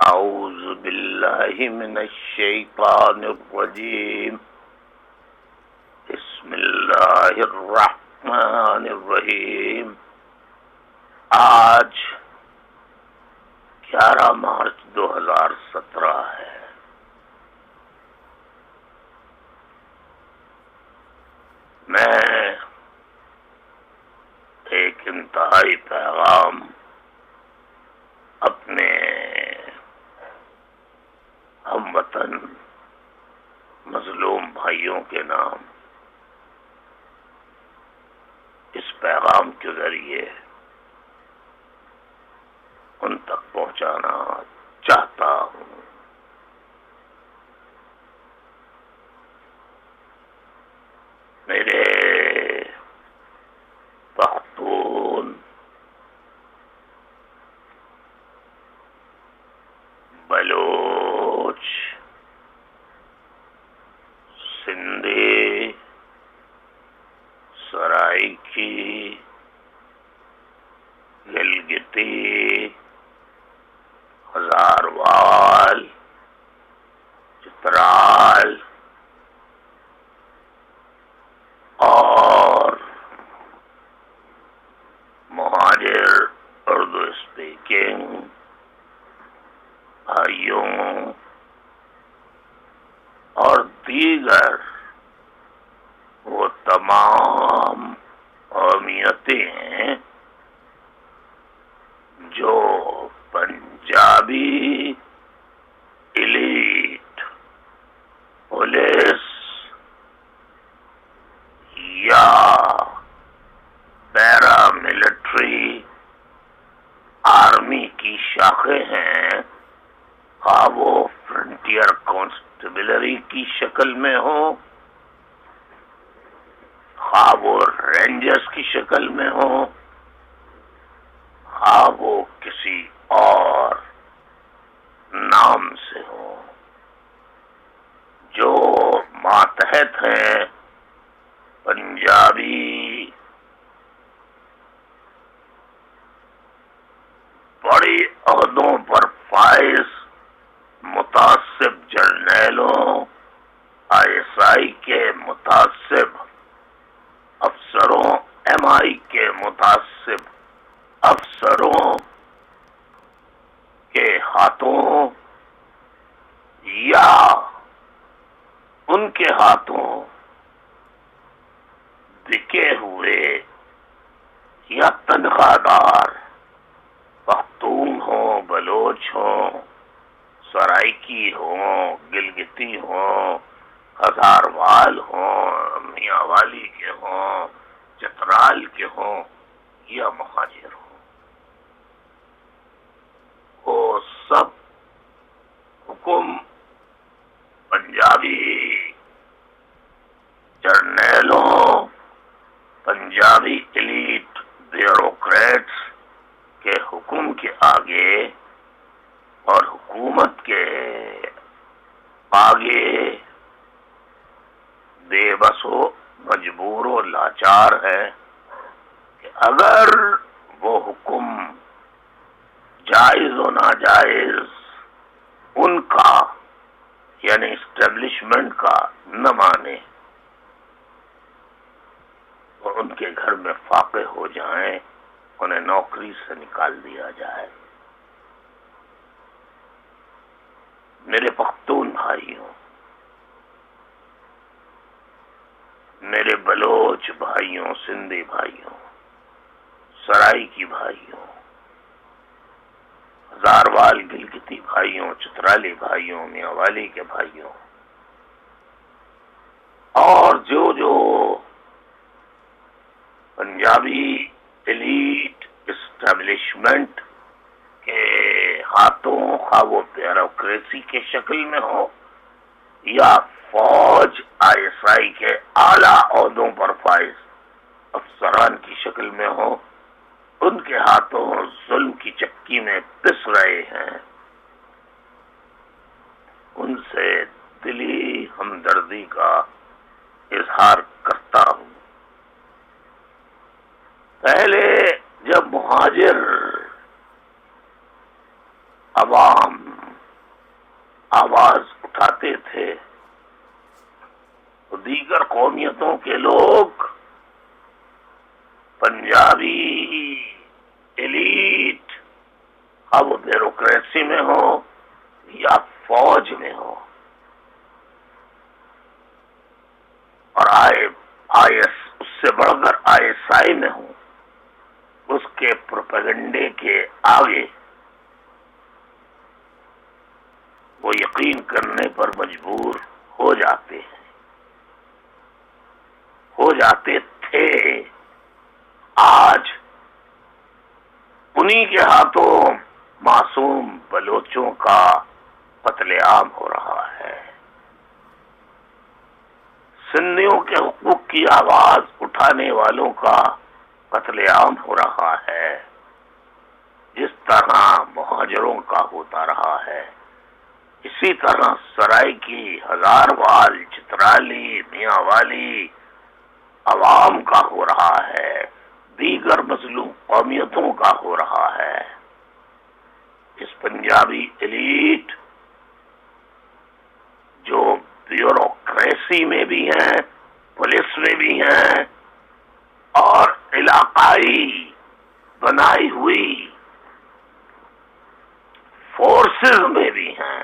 اعوذ باللہ من الشیطان الرجیم بسم اللہ الرحمن الرحیم۔ آج 11 مارچ 2017 ہے۔ میں ایک انتہائی پیغام اپنے ہم وطن مظلوم بھائیوں کے نام اس پیغام کے ذریعے ان تک پہنچانا چاہتا ہوں۔ میرے پختون بلوچ سندھی سرائکی گلگتی ہزاروال چترال اور مہاجر اردو اسپیکنگ بھائیوں اور دیگر وہ تمام قومیتیں ہیں جو پنجابی ایلیٹ پولیس یا پیرا ملٹری آرمی کی شاخیں ہیں، خواہ وہ فرنٹیئر کانسٹیبلری کی شکل میں ہو، خواہ وہ رینجرز کی شکل میں ہو، خواہ وہ کسی اور نام سے ہو، جو ماتحت ہیں پنجابی بڑی عہدوں پر فائز متعصب جرنیلوں، آئی ایس آئی کے متعصب افسروں، ایم آئی کے متعصب افسروں کے ہاتھوں یا ان کے ہاتھوں بکے ہوئے یا تنخواہ دار پختون ہوں، بلوچ ہوں، سرائکی ہوں، گلگتی ہوں، ہزاروال ہوں، میاں والی کے ہوں، چترال کے ہوں یا مہاجر ہوں، وہ سب حکم پنجابی جرنیلوں، پنجابی ایلیٹ بیوروکریٹس کے حکم کے آگے اور حکومت کے آگے بے بس و مجبور و لاچار ہے کہ اگر وہ حکم جائز و ناجائز ان کا یعنی اسٹیبلشمنٹ کا نہ مانے اور ان کے گھر میں فاقے ہو جائیں، انہیں نوکری سے نکال دیا جائے۔ میرے پختون بھائیوں، میرے بلوچ بھائیوں، سندھی بھائیوں، سرائکی بھائیوں، ہزاروال گلگتی بھائیوں، چترالی بھائیوں، میاں والی کے بھائیوں، اور جو پنجابی ایلیٹ اسٹیبلشمنٹ کے ہاتھوں، خواہ وہ بیوروکریسی کے شکل میں ہو یا فوج آئی ایس آئی کے اعلیٰ عہدوں پر فائز افسران کی شکل میں ہو، ان کے ہاتھوں ظلم کی چکی میں پس رہے ہیں، ان سے دلی ہمدردی کا اظہار کرتا ہوں۔ پہلے جب مہاجر عوام قومیتوں کے لوگ پنجابی ایلیٹ اب وہ بیوروکریسی میں ہو یا فوج میں ہو اور اس سے بڑھ کر ISI میں ہو، اس کے پروپیگنڈے کے آگے وہ یقین کرنے پر مجبور ہو جاتے تھے۔ آج انہی کے ہاتھوں معصوم بلوچوں کا قتل عام ہو رہا ہے، سندھیوں کے حقوق کی آواز اٹھانے والوں کا قتل عام ہو رہا ہے، جس طرح مہاجروں کا ہوتا رہا ہے اسی طرح سرائکی، ہزاروال، چترالی، میاں والی عوام کا ہو رہا ہے، دیگر مظلوم قومیتوں کا ہو رہا ہے۔ اس پنجابی ایلیٹ جو بیوروکریسی میں بھی ہیں، پولیس میں بھی ہیں اور علاقائی بنائی ہوئی فورسز میں بھی ہیں،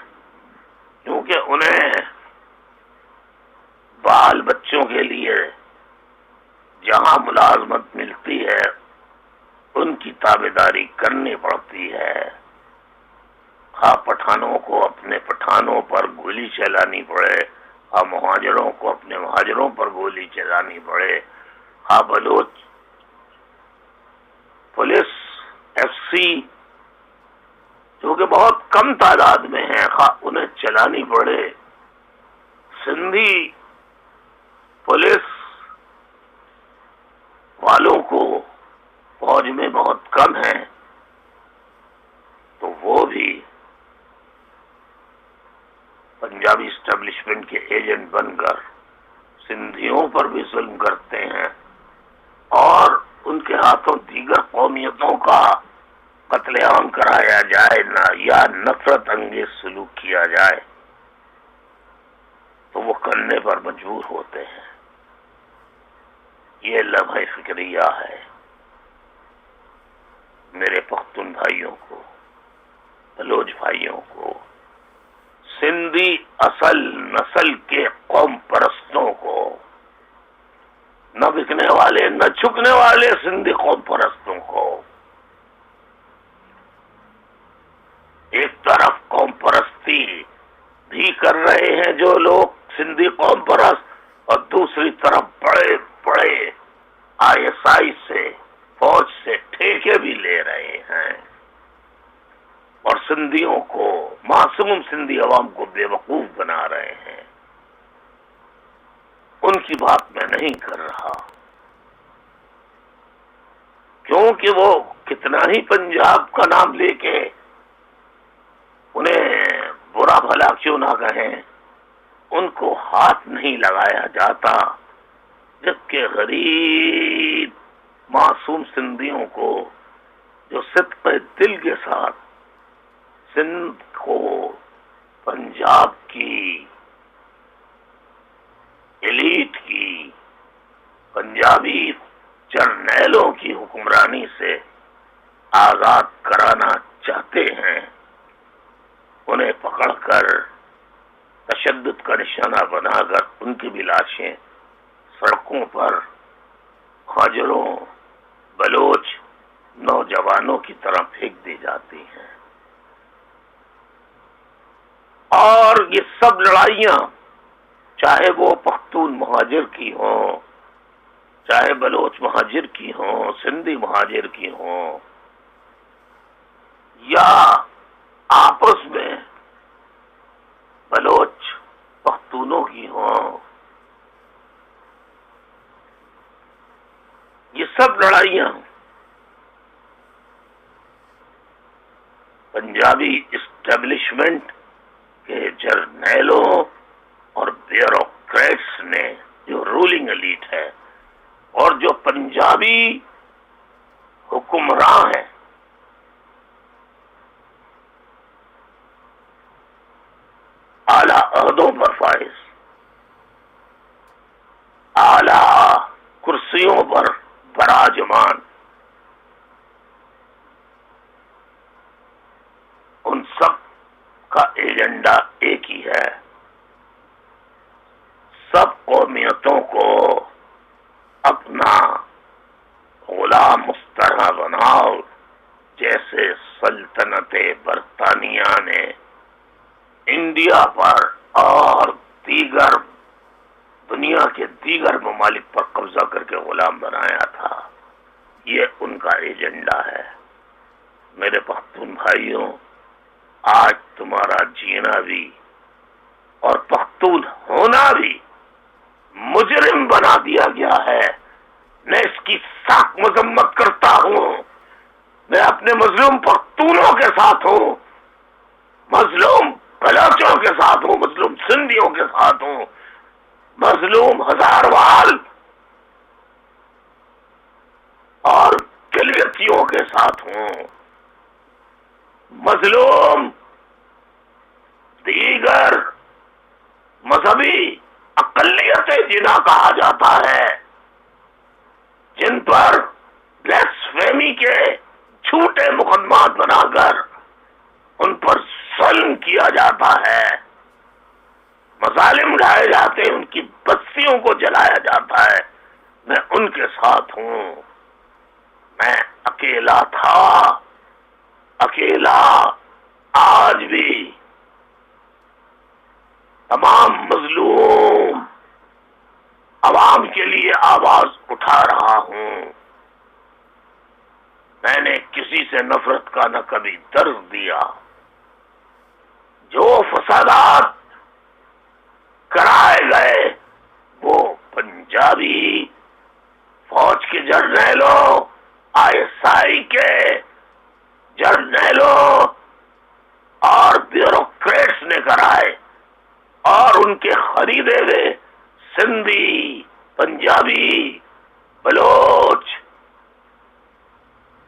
کیونکہ انہیں بال بچوں کے لیے جہاں ملازمت ملتی ہے ان کی تابعداری کرنی پڑتی ہے، پٹھانوں کو اپنے پٹھانوں پر گولی چلانی پڑے، مہاجروں کو اپنے مہاجروں پر گولی چلانی پڑے، بلوچ پولیس FC جو کہ بہت کم تعداد میں ہیں انہیں چلانی پڑے، سندھی پولیس والوں کو فوج میں بہت کم ہیں تو وہ بھی پنجابی اسٹیبلشمنٹ کے ایجنٹ بن کر سندھیوں پر بھی ظلم کرتے ہیں اور ان کے ہاتھوں دیگر قومیتوں کا قتل عام کرایا جائے یا نفرت انگیز سلوک کیا جائے تو وہ کرنے پر مجبور ہوتے ہیں۔ یہ لمحہ فکریہ ہے میرے پختون بھائیوں کو، بلوچ بھائیوں کو، سندھی اصل نسل کے قوم پرستوں کو، نہ بکنے والے نہ چھکنے والے سندھی قوم پرستوں کو۔ ایک طرف قوم پرستی بھی کر رہے ہیں جو لوگ سندھی قوم پرست، اور دوسری طرف بڑے بڑے ISI سے، فوج سے ٹھیکے بھی لے رہے ہیں اور سندھیوں کو، معصوم سندھی عوام کو بے وقوف بنا رہے ہیں۔ ان کی بات میں نہیں کر رہا، کیونکہ وہ کتنا ہی پنجاب کا نام لے کے انہیں برا بھلا کیوں نہ کہیں، ان کو ہاتھ نہیں لگایا جاتا، جبکہ غریب معصوم سندھیوں کو جو صدق دل کے ساتھ سندھ کو پنجاب کی ایلیٹ کی، پنجابی جرنیلوں کی حکمرانی سے آزاد کرانا چاہتے ہیں، انہیں پکڑ کر تشدد کا نشانہ بنا کر ان کی بھی لاشیں سڑکوں پر مہاجروں، بلوچ نوجوانوں کی طرح پھینک دی جاتی ہیں۔ اور یہ سب لڑائیاں چاہے وہ پختون مہاجر کی ہوں، چاہے بلوچ مہاجر کی ہوں، سندھی مہاجر کی ہوں، یا آپس میں بلوچ پختونوں کی ہوں، یہ سب لڑائیاں پنجابی اسٹیبلشمنٹ کے جرنیلوں اور بیوروکریٹس نے، جو رولنگ ایلیٹ ہے اور جو پنجابی حکمراں ہیں، اعلی عہدوں پر فائز، اعلی کرسیوں پر براجمان، ان سب کا ایجنڈا ایک ہی ہے، سب قومیتوں کو اپنا غلام اس طرح بناؤ جیسے سلطنت برطانیہ نے انڈیا پر اور دیگر دنیا کے دیگر ممالک پر قبضہ کر کے غلام بنایا تھا۔ یہ ان کا ایجنڈا ہے۔ میرے پختون بھائیوں، آج تمہارا جینا بھی اور پختون ہونا بھی مجرم بنا دیا گیا ہے۔ میں اس کی سخت مذمت کرتا ہوں۔ میں اپنے مظلوم پختونوں کے ساتھ ہوں، مظلوم بلوچوں کے ساتھ ہوں، مظلوم سندھیوں کے ساتھ ہوں، مظلوم ہزاروال اور گلگتیوں کے ساتھ ہوں، مظلوم دیگر مذہبی اقلیتیں جنہیں کہا جاتا ہے، جن پر بلیسفیمی کے جھوٹے مقدمات بنا کر ان پر ظلم کیا جاتا ہے، مظالم ڈھائے جاتے ہیں، ان کی بستیوں کو جلایا جاتا ہے، میں ان کے ساتھ ہوں۔ میں اکیلا تھا، اکیلا آج بھی تمام مظلوم عوام کے لیے آواز اٹھا رہا ہوں۔ میں نے کسی سے نفرت کا نہ کبھی درس دیا۔ جو فسادات کرائے گئے وہ پنجابی فوج کے جرنیلوں، ISI کے جرنیلوں اور بیوروکریٹس نے کرائے، اور ان کے خریدے ہوئے سندھی، پنجابی، بلوچ،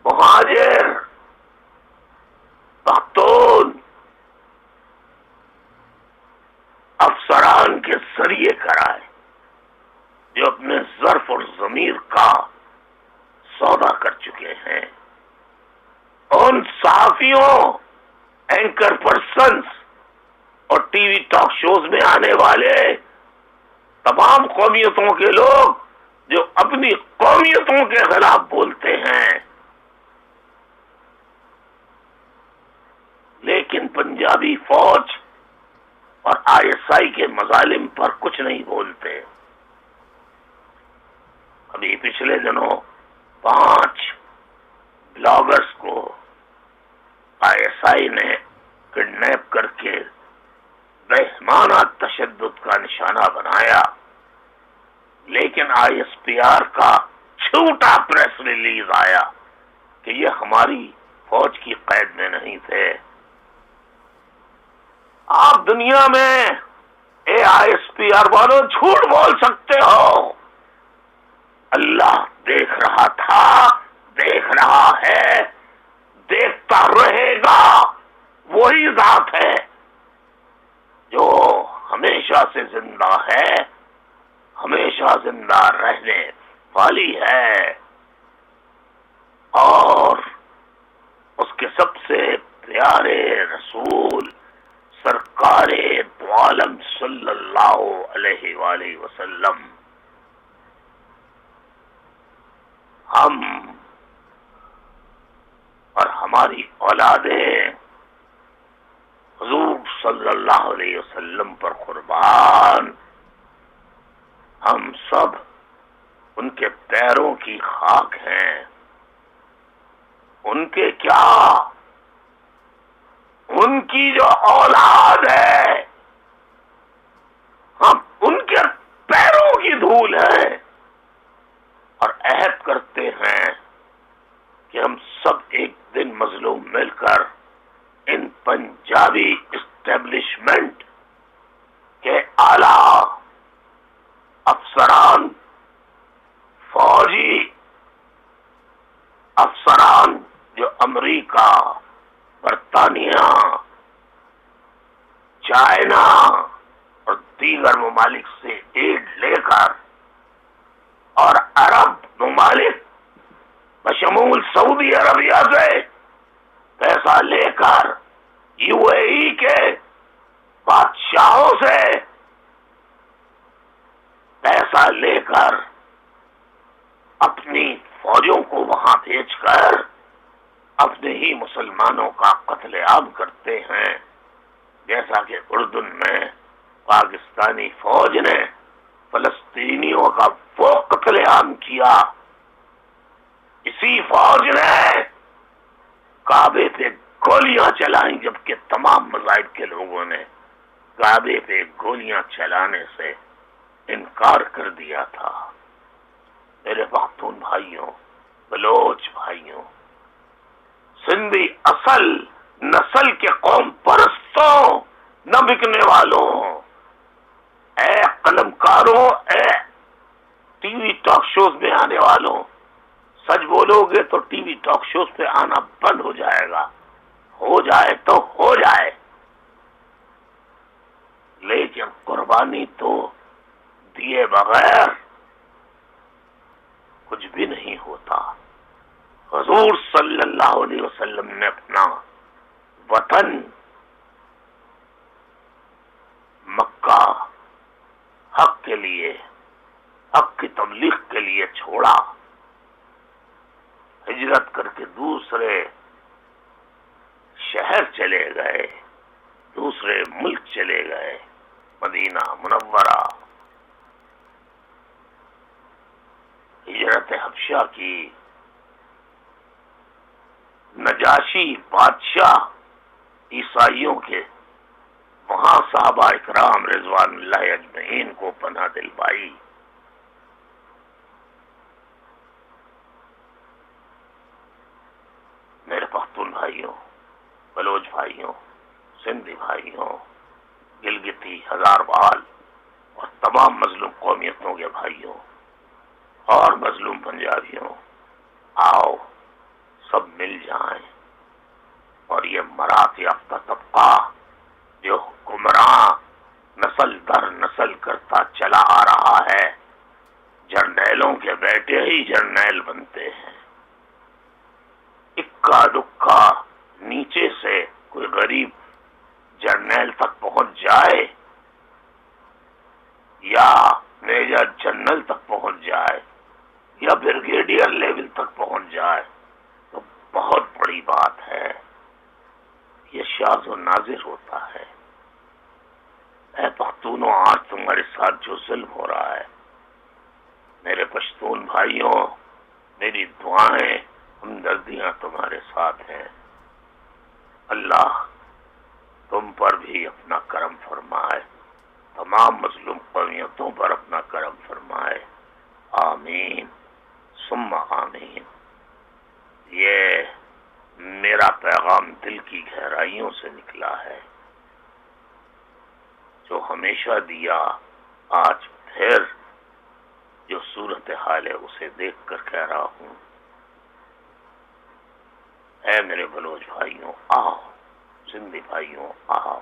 مہاجر، پختون افسران کے ذریعے کرائے، جو اپنے ظرف اور ضمیر کا سودا کر چکے ہیں۔ ان صحافیوں، اینکر پرسنز اور ٹی وی ٹاک شوز میں آنے والے تمام قومیتوں کے لوگ جو اپنی قومیتوں کے خلاف بولتے ہیں، لیکن پنجابی فوج اور ISI کے مظالم پر کچھ نہیں بولتے۔ ابھی پچھلے دنوں 5 بلاگرز کو ISI نے کڈنیپ کر کے بہیمانہ تشدد کا نشانہ بنایا، لیکن ISPR کا جھوٹا پریس ریلیز آیا کہ یہ ہماری فوج کی قید میں نہیں تھے۔ آپ دنیا میں ISPR والوں جھوٹ بول سکتے ہو، اللہ دیکھ رہا تھا، دیکھ رہا ہے، دیکھتا رہے گا۔ وہی ذات ہے جو ہمیشہ سے زندہ ہے، ہمیشہ زندہ رہنے والی ہے، اور اس کے سب سے پیارے رسول سرکار دو عالم صلی اللہ علیہ وآلہ وسلم، ہم اور ہماری اولادیں حضور صلی اللہ علیہ وسلم پر قربان، ہم سب ان کے پیروں کی خاک ہیں۔ ان کے کیا، ان کی جو اولاد ہے، ہم ان کے پیروں کی دھول ہیں، اور عہد کرتے ہیں کہ ہم سب ایک دن مظلوم مل کر ان پنجابی اسٹیبلشمنٹ کے اعلی افسران، فوجی افسران جو امریکہ، برطانیہ، چائنا اور دیگر ممالک سے ایڈ لے کر، اور عرب عربیہ سے پیسہ لے کر، یو اے ای کے بادشاہوں سے پیسہ لے کر، اپنی فوجوں کو وہاں بھیج کر اپنے ہی مسلمانوں کا قتل عام کرتے ہیں، جیسا کہ اردن میں پاکستانی فوج نے فلسطینیوں کا وہ قتل عام کیا۔ اسی فوج نے کعبے پہ گولیاں چلائیں، جبکہ تمام مذاہب کے لوگوں نے کعبے پہ گولیاں چلانے سے انکار کر دیا تھا۔ میرے پختون بھائیوں، بلوچ بھائیوں، سندھی اصل نسل کے قوم پرستوں، نہ بکنے والوں، اے قلم کاروں، اے ٹی وی ٹاک شوز میں آنے والوں، سچ بولو گے تو ٹی وی ٹاک شوز پہ آنا بند ہو جائے گا، ہو جائے تو ہو جائے، لیکن قربانی تو دیے بغیر کچھ بھی نہیں ہوتا۔ حضور صلی اللہ علیہ وسلم نے اپنا وطن مکہ حق کے لیے، حق کی تبلیغ کے لیے چھوڑا، ہجرت کر کے دوسرے شہر چلے گئے، دوسرے ملک چلے گئے، مدینہ منورہ، ہجرت حبشہ کی۔ نجاشی بادشاہ عیسائیوں کے وہاں صحابہ اکرام رضوان اللہ اجمعین کو پناہ دلوائی۔ میرے پختون بھائیوں، بلوچ بھائیوں، سندھی بھائیوں، گلگتی، ہزاروال اور تمام مظلوم قومیتوں کے بھائیوں اور مظلوم پنجابیوں، آؤ سب مل جائیں اور یہ مراد یافتہ طبقہ جو حکمراں نسل در نسل کرتا چلا آ رہا ہے، جرنیلوں کے بیٹے ہی جرنیل بنتے ہیں، اکا دکا نیچے سے کوئی غریب جرنیل تک پہنچ جائے یا میجر جنرل تک پہنچ جائے یا بریگیڈیئر لیول تک پہنچ جائے تو بہت بڑی بات ہے، یہ شاذ و نادر ہوتا ہے۔ اے پختونوں، آج تمہارے ساتھ جو ظلم ہو رہا ہے، میرے پشتون بھائیوں، میری دعائیں، ہمدردیاں تمہارے ساتھ ہیں۔ اللہ تم پر بھی اپنا کرم فرمائے، تمام مظلوم قومیتوں پر اپنا کرم فرمائے، آمین ثم آمین۔ یہ میرا پیغام دل کی گہرائیوں سے نکلا ہے، جو ہمیشہ دیا، آج پھر جو صورتحال ہے اسے دیکھ کر کہہ رہا ہوں۔ اے میرے بلوچ بھائیوں آؤ، سندھی بھائیوں آؤ،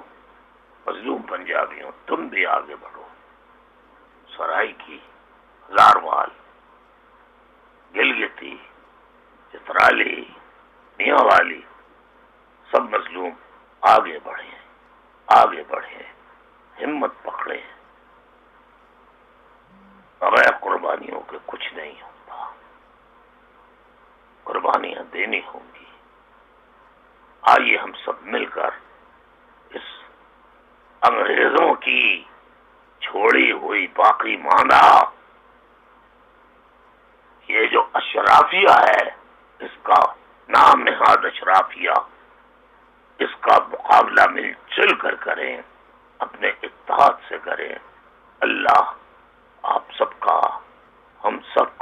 مظلوم پنجابیوں تم بھی آگے بڑھو، سرائی کی، ہزاروال، گلگتی، چترالی، میاں والی، سب مظلوم آگے بڑھیں، آگے بڑھیں، ہمت پکڑیں، بغیر قربانیوں کے کچھ نہیں ہوتا، قربانیاں دینی ہوں گی۔ آئیے ہم سب مل کر اس انگریزوں کی چھوڑی ہوئی باقی ماندہ یہ جو اشرافیہ ہے، اس کا نام نہاد اشرافیہ، اس کا مقابلہ مل جل کر کریں، اپنے اتحاد سے کریں۔ اللہ آپ سب کا، ہم سب